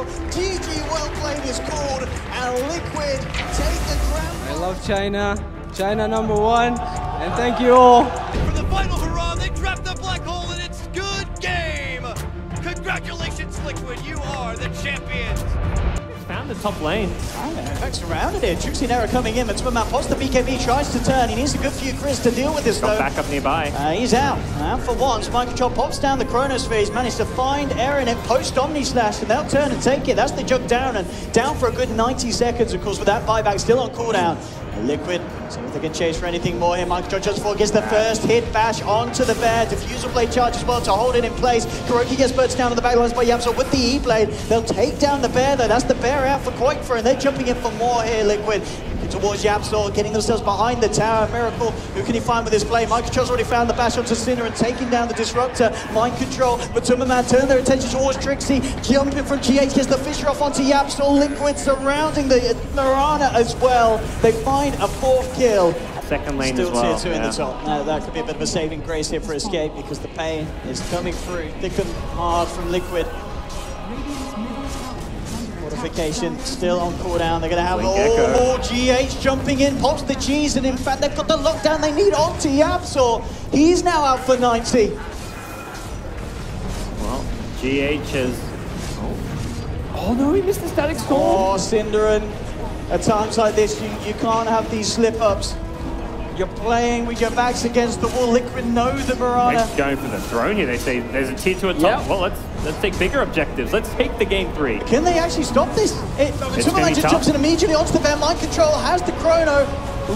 well. GG, well played is called, and Liquid take the ground. I love China. China #1, and thank you all. For the final hurrah, they trapped the black hole, and it's good game. Congratulations, Liquid, you are the champions. Found the top lane. Effects surrounded it. Juicy Nera coming in. MATUMBAMAN pops the BKB, tries to turn. He needs a good few Chris to deal with this though. Got back up nearby. He's out. And for once, MINDCONTROL pops down the Chronosphere. He's managed to find Aaron at post Omni Slash, and they'll turn and take it. That's the jug down, and down for a good 90 seconds, of course, with that buyback still on cooldown. Liquid, see if they can chase for anything more here. MINDCONTROL JustWant2PlayAGame gets the first hit, bash onto the bear. Diffusal blade charge as well to hold it in place. KUROKY gets burst down on the backlines by YapzOr with the E-blade. They'll take down the bear though. That's the bear out for Koikfer, and they're jumping in for more here, Liquid. Towards YapzOr, getting themselves behind the tower. Miracle, who can he find with his play? MINDCONTROL's already found the bash onto Sinner and taking down the Disruptor. MINDCONTROL, MATUMBAMAN turn their attention towards Trixie. Jumping from GH, gets the Fisher off onto YapzOr. Liquid surrounding the Mirana as well. They find a 4th kill. Second lane Still as well. tier 2 in the top. Now that could be a bit of a saving grace here for Escape, because the pain is coming through thick and hard from Liquid. Fortification still on cooldown. They're going to have GH jumping in, pops the G's, and in fact they've got the lockdown they need onto YapzOr. He's now out for 90. Well, GH is... Oh no, he missed the static storm. Oh, SyndereN. At times like this, you can't have these slip-ups. You're playing with your backs against the wall. Liquid know the Mirana. Next going for the throne here. They say there's a tier 2 at top. Yep. Well, let's take bigger objectives. Let's take the game 3. Can they actually stop this? MATUMBAMAN just jumps in immediately onto the bear. MINDCONTROL has the chrono,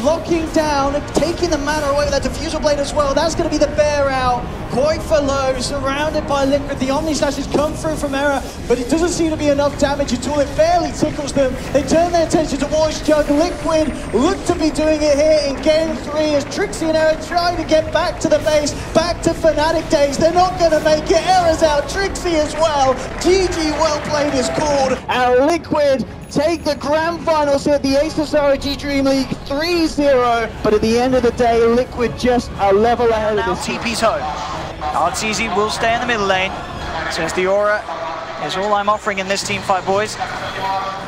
locking down and taking the mana away with that diffusal blade as well. That's going to be the bear out. Koikfer low, surrounded by Liquid. The Omni Slash has come through from Era, but it doesn't seem to be enough damage at all. It barely tickles them. They turn their attention towards Jug. Liquid look to be doing it here in game 3 as Trixie and Era try to get back to the base, back to Fnatic days. They're not going to make it. Era's out, Trixie as well. GG, well played is called. And Liquid take the grand finals here at the Aces ROG Dream League 3-0. But at the end of the day, Liquid just a level ahead of this. TP's home. Arteezy will stay in the middle lane. Says the aura is all I'm offering in this team fight, boys.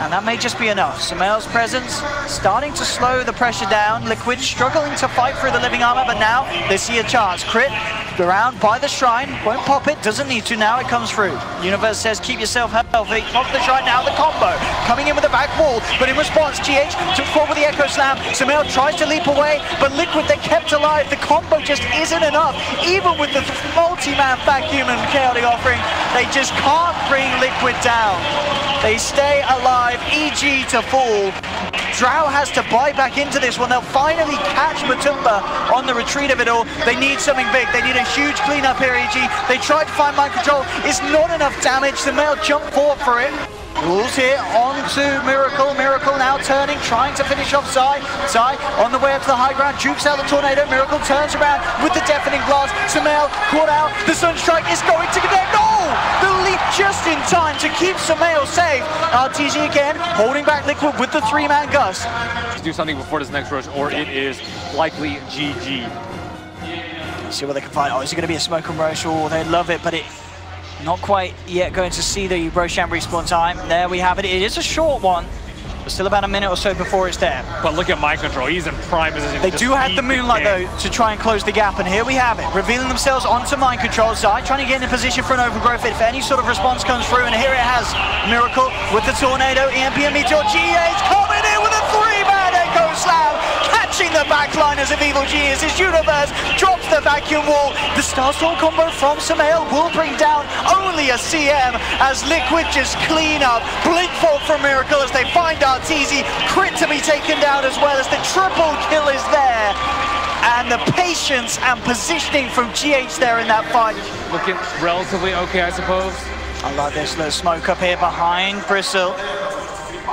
And that may just be enough. Sumail's presence starting to slow the pressure down. Liquid struggling to fight through the living armor, but now they see a chance. Crit around by the shrine, won't pop it, doesn't need to, now it comes through. Universe says keep yourself healthy, pop the shrine, now the combo, coming in with the back wall, but in response GH took forward with the Echo Slam. Sumail tries to leap away, but Liquid, they're kept alive. The combo just isn't enough, even with the multi-man vacuum and chaotic offering, they just can't bring Liquid down. They stay alive, EG to fall. Drow has to buy back into this one. They'll finally catch MATUMBA on the retreat of it all. They need something big. They need a huge cleanup here, EG. They tried to find MINDCONTROL. It's not enough damage. The male jumped forward for it. Rules here onto Miracle. Miracle now turning, trying to finish off Zai. Zai on the way up to the high ground, jukes out the tornado. Miracle turns around with the deafening blast. Sumail caught out. The Sunstrike is going to connect. Oh! The leap just in time to keep Sumail safe. Arteezy again, holding back Liquid with the 3-man Gus. Do something before this next rush, or it is likely GG. See what they can find. Oh, is it going to be a smoke and rush? Oh, they'd love it, but it not quite yet going to see the Roshan respawn time. There we have it. It is a short one, but still about a minute or so before it's there. But look at MINDCONTROL. He's in prime position. They do have the Moonlight, though, to try and close the gap, and here we have it. Revealing themselves onto MINDCONTROL. Zai trying to get in a position for an overgrowth if any sort of response comes through, and here it has. Miracle with the Tornado, EMP and Meteor. GA's coming in with a 3-man Echo Slam, catching the backliners of Evil Genius. His Universe drops the vacuum wall. The Starstorm combo from Sumail will bring down only a CM as Liquid just clean up. Blink Fault from Miracle as they find Arteezy. Crit to be taken down as well as the triple kill is there. And the patience and positioning from GH there in that fight. Looking relatively okay, I suppose. I like this little smoke up here behind Bristle.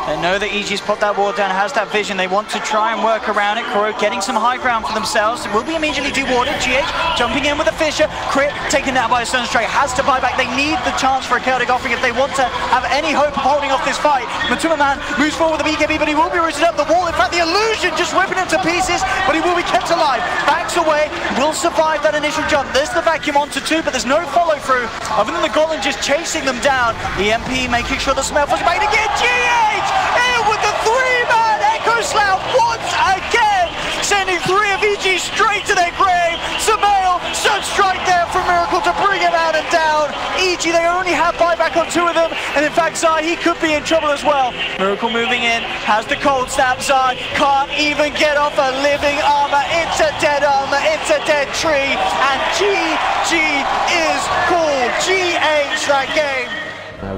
They know that EG's put that wall down, has that vision. They want to try and work around it. KUROKY getting some high ground for themselves. It will be immediately dewarded. GH jumping in with a Fisher. Crit taken down by a Sunstray. Has to buy back. They need the chance for a chaotic offering if they want to have any hope of holding off this fight. MATUMBAMAN moves forward with the BKB, but he will be rooted up the wall. In fact, the illusion just ripping him to pieces, but he will be kept alive. Backs away, will survive that initial jump. There's the vacuum onto 2, but there's no follow through other than the Golem just chasing them down. EMP making sure the Smell was back again. GH in with the 3-man Echo Slam once again, sending 3 of EG straight to their grave. Sumail, Sunstrike there from Miracle to bring him out and down. EG, they only have buyback on 2 of them, and in fact Zai, he could be in trouble as well. Miracle moving in, has the cold snap. Zai can't even get off a living armor. It's a dead armor, it's a dead tree, and GG is called. GH that game.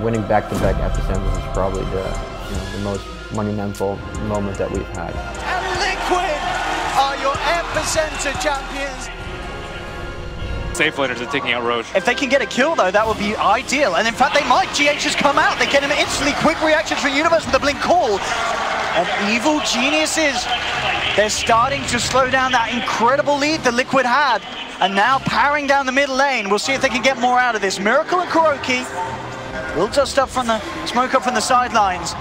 Winning back-to-back epicenters is probably the most monumental moment that we've had. And Liquid are your epicenter champions. Safe laners are taking out Roche. If they can get a kill though, that would be ideal. And in fact, they might. GH has come out. They get him instantly. Quick reactions from Universe with the blink call. And evil geniuses, they're starting to slow down that incredible lead that Liquid had. And now powering down the mid lane. We'll see if they can get more out of this. Miracle and KUROKY will dust up from the smoke up from the sidelines.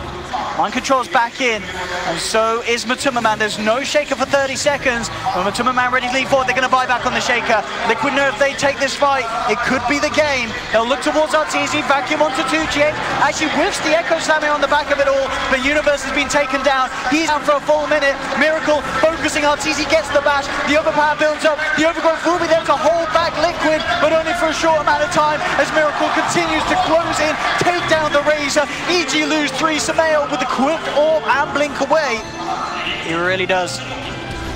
Mind Control's back in, and so is MATUMBAMAN. There's no Shaker for 30 seconds. When MATUMBAMAN ready to lead forward, they're going to buy back on the Shaker. Liquid know if they take this fight, it could be the game. They'll look towards RTZ, vacuum onto 2G. Actually whiffs the Echo Slamming on the back of it all, but Universe has been taken down. He's down for a full minute. Miracle focusing, RTZ gets the bash. The overpower builds up. The overgrowth will be there to hold back Liquid, but only for a short amount of time as Miracle continues to close in, take down the Razor. EG lose 3, Sumail with the quick orb and blink away. He really does.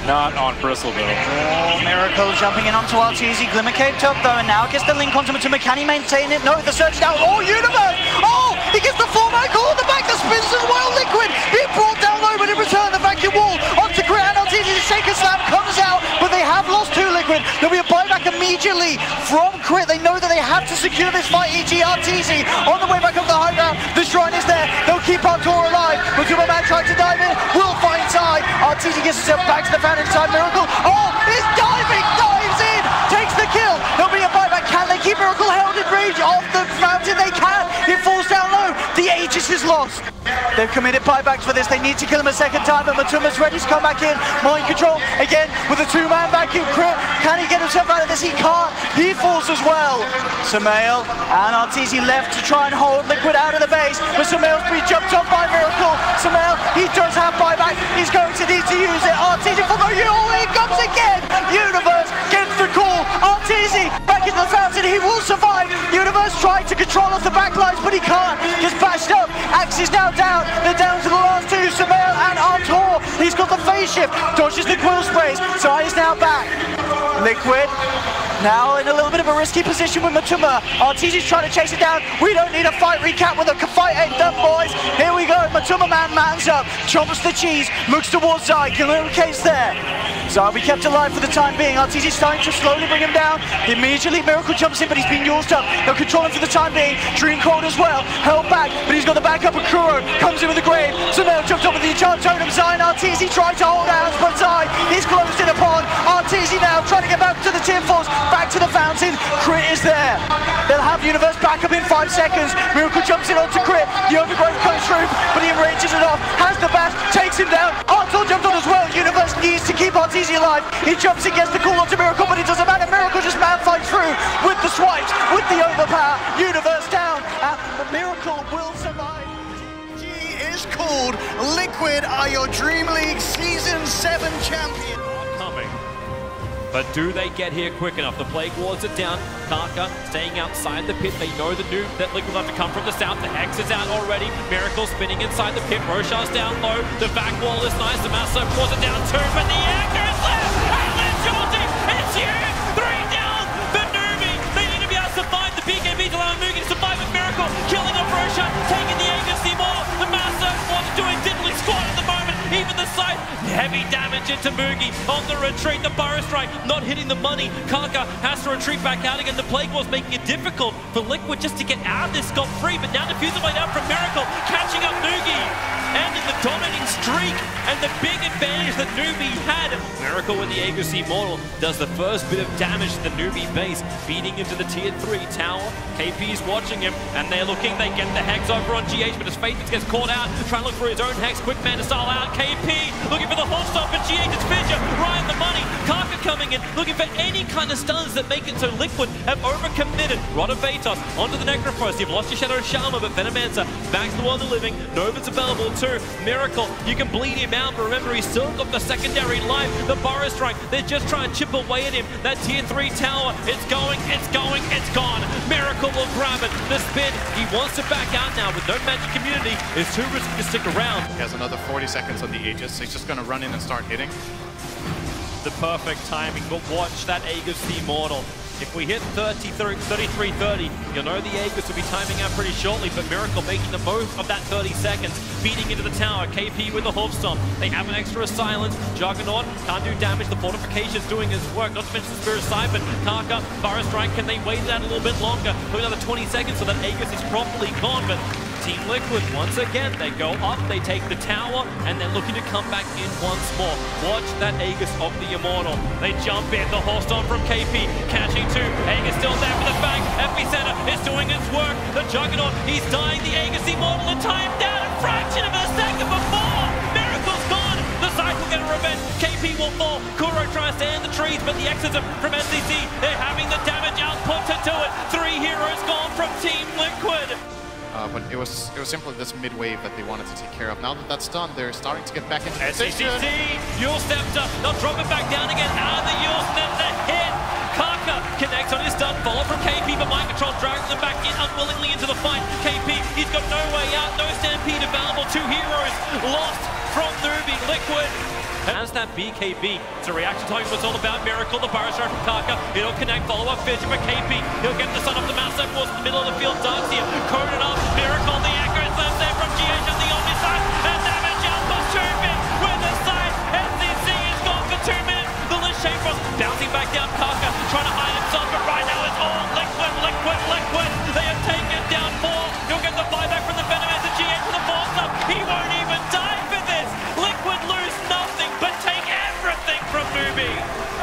Not on Bristle though. Oh, Miracle jumping in onto RTZ. Glimmer caped up though, and now gets the link onto MATUMBAMAN. Can he maintain it? No, the search down. Oh, Universe! Oh, he gets the 4-man call on the back. The spins as well. Liquid being brought down low, but in return, the vacuum wall onto Crit and RTZ. The Shaker Slam comes out, but they have lost 2 Liquid. There'll be a buyback immediately from Crit. They know that they have to secure this fight. EG, RTZ on the way back up the high ground. The shrine is there. They'll keep Artur alive. MATUMBAMAN trying to dive in. Will find Zai. RTZ gets himself back to the fountain inside. Miracle. Oh, he's diving. Dives in. Takes the kill. There'll be a buyback. Can they keep Miracle held in range of the fountain? They can. It falls down low. The Aegis is lost. They've committed buybacks for this. They need to kill him a second time, but MATUMBAMAN's ready to come back in. Mind Control again with a 2-man vacuum. Crit. Can he get himself out of this? He can't. He falls as well. Sumail and RTZ left to try and hold Liquid out of the base, but Sumail's been jumped on by Miracle. Sumail, he does have buyback. He's going to need to use it. RTZ for the here it comes again. Universe gets the call. RTZ back into the fountain. He will survive. Universe tried to control off the backlines, but he can't. Gets bashed up. Axe is now down. They're down to the last 2. Sumail and Artur. He's got the phase shift. Dodges the quill sprays. Zai is now back. Liquid now in a little bit of a risky position with MATUMBAMAN. RTZ's trying to chase it down. We don't need a fight recap with a fight end up, boys. Here we go. MATUMBAMAN mans up. Chomps the cheese. Looks towards Zai. Glimmer case there. Zai will be kept alive for the time being. RTZ's starting to slowly bring him down. Immediately Miracle jumps in, but he's been used up. They'll control him for the time being. Dream Cold as well. Held back, but he's got the backup of Kuro. Comes in with the grave. Sumail jumps up with the enchant totem. Zai and RTZ try to hold hands, but Zai is closed in upon. RTZ now trying to get back to the Tearfalls. Back to the fountain. Crit is there. They'll have Universe back up in 5 seconds. Miracle jumps in onto Crit. The overgrowth comes through, but he enrages it off. Has the bash, takes him down. Artur jumped on as well. Universe needs to keep RTZ alive. He jumps in, gets the call onto Miracle, but it doesn't matter. Miracle just man fights through with the swipes, with the overpower. Universe down, and the Miracle will survive. He is called. Liquid are your Dream League Season 7 champion. Coming. But do they get here quick enough? The Plague Wards are down. Karka staying outside the pit. They know the noob that Liquid will have to come from the south. The Hex is out already. Miracle spinning inside the pit. Roshar's down low. The back wall is nice. The Massive was down too, but the anchor is left. And let's Jordy. It's you. 3 down. The Newbee. They need to be able to survive the BKB to allow Mugen to survive with Miracle. Killing off Roshar. Taking the agency more. The Massive was doing diddly squat at the moment. Even the side. Heavy damage into Mugi on the retreat. The Burrow Strike not hitting the money. KUROKY has to retreat back out again. The Plague Wall's making it difficult for Liquid just to get out of this scot-free, but now Diffuser blade out from Miracle, catching up Mugi. And in the dominating streak, and the big advantage that Newbee had. Miracle with the Aegis Immortal does the first bit of damage to the Newbee base, feeding into the tier 3 tower. KP's watching him, and they're looking, they get the Hex over on GH, but as Faithful gets caught out, trying to look for his own Hex, quick man to style out. KP looking for the whole stop, but GH is Fissure, right in the money. KUROKY coming in, looking for any kind of stuns that make it so Liquid have overcommitted. Rod of Vatos onto the Necrophos. You've lost your Shadow Shaman, but Venomancer back to the world of the living. Nova's available too. Miracle, you can bleed him out, but remember, he's still got the secondary life. The Burrow Strike, they're just trying to chip away at him. That tier 3 tower, it's going, it's gone. Miracle will grab it. The spin, he wants to back out now with no magic community. It's too risky to stick around. He has another 40 seconds on the Aegis, so he's just going to run in and start hitting. The perfect timing, but watch that Aegis Immortal. If we hit 33-30, you'll know the Aegis will be timing out pretty shortly, but Miracle making the most of that 30 seconds, feeding into the tower. KP with the Hoof Stomp. They have an extra silence. Juggernaut can't do damage. The fortification's doing his work, not to mention the Spirit Siphon. KUROKY, Burrow Strike, can they wait it out a little bit longer? Put another 20 seconds so that Aegis is properly gone, but Team Liquid, once again, they go up, they take the tower, and they're looking to come back in once more. Watch that Aegis of the Immortal. They jump in, the Horse Stomp from KP, catching two. Aegis still there for the bang. Epicenter is doing its work. The Juggernaut, he's dying. The Aegis Immortal, and timed down a fraction of a second before. Miracle's gone. The cycle get a revenge. KP will fall. Kuro tries to stand the trees, but the Exorcism from SCC, they're having the damage output to do it. 3 heroes gone from Team Liquid. But it was simply this mid-wave that they wanted to take care of. Now that that's done, they're starting to get back into position. Yule stepped up, they'll drop it back down again. Out of the Yule step, the hit. KUROKY connects on his stun, follow from KP, but MINDCONTROL drags them back in unwillingly into the fight. KP, he's got no way out, no stampede available. 2 heroes lost from Newbee. Liquid has that BKB. It's a reaction time, what's all about. Miracle, the Burrow Strike from KUROKY. It'll connect, follow up Fissure for KP. He'll get the sun up the Master Force in the middle of the field. Darkseer, coded up. Miracle, the Echo is left there from GH on the Omni side. And damage output 2 bit with the side. SCC is gone for 2 minutes. The Lich Chamber bouncing back down. KUROKY trying to hide himself, but right now it's all Liquid. They have taken down 4. He'll get the buyback from the Venomancer. GH with the force up. He won't even die for this. Liquid lose nothing, but take everything from Newbee.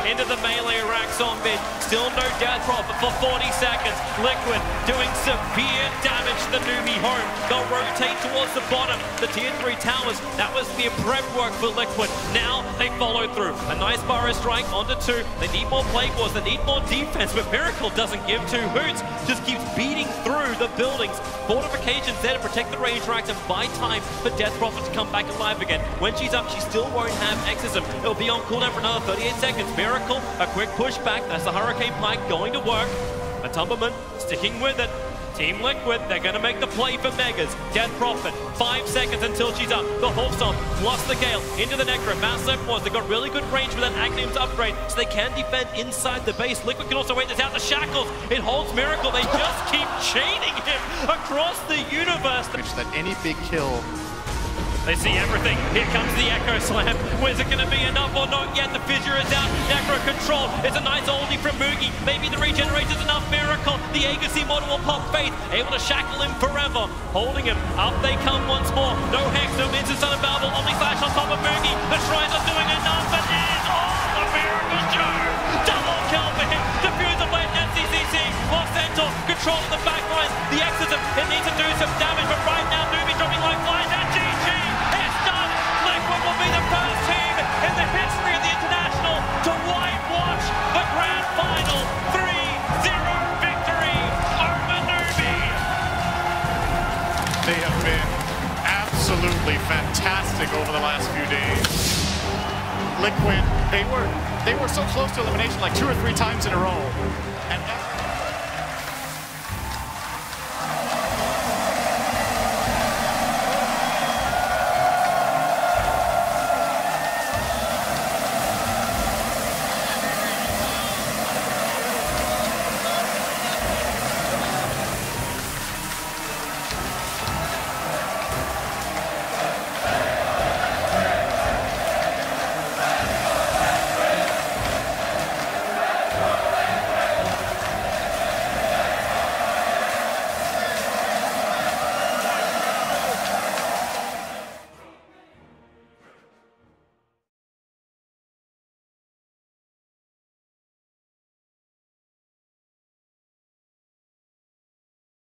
Into the melee racks on mid. Still no death drop, but for 40 seconds, Liquid doing severe damage to the Newbee home. They'll rotate towards the bottom. The tier 3 towers, that was the prep work for Liquid. Now they follow through. A nice Burrow Strike onto 2. They need more Plague Wars, they need more defense, but Miracle doesn't give 2 hoots. Just keeps beating through the buildings. Fortifications there to protect the range racks and buy time for Death Prophet to come back alive again. When she's up, she still won't have Exorcism. It'll be on cooldown for another 38 seconds. Miracle, a quick push back. That's the Hurricane Pike going to work. MATUMBAMAN sticking with it. Team Liquid, they're going to make the play for Megas. Death Prophet, 5 seconds until she's up. The Hoof Stomp, plus the Gale, into the Necro. Massive Force, they've got really good range with that Aghanim's upgrade, so they can defend inside the base. Liquid can also wait this out. The Shackles, it holds Miracle. They just keep chaining him across the universe. That any big kill. They see everything. Here comes the Echo Slam. Where's it going to be enough or not yet? The Fissure is out. Necro control. It's a nice oldie from Mugi. Maybe the regenerator's enough. Miracle. The Aegis Immortal will pop Faith. Able to shackle him forever. Holding him. Up they come once more. No Hex, no Instant Sun available. Omni Slash on top of Mugi. The Shrines are doing enough. But it is all the Miracle Show. Double kill for him. Diffuser blade NCCC. Lost Centaur. Control of the back lines. The Exorcism. It needs to do some damage, but right now Newbee dropping like flies. And GG. Liquid will be the first team in the history of the International to whitewash the Grand Final. 3-0 victory over Newbee. They have been absolutely fantastic over the last few days. Liquid, they were so close to elimination like 2 or 3 times in a row. And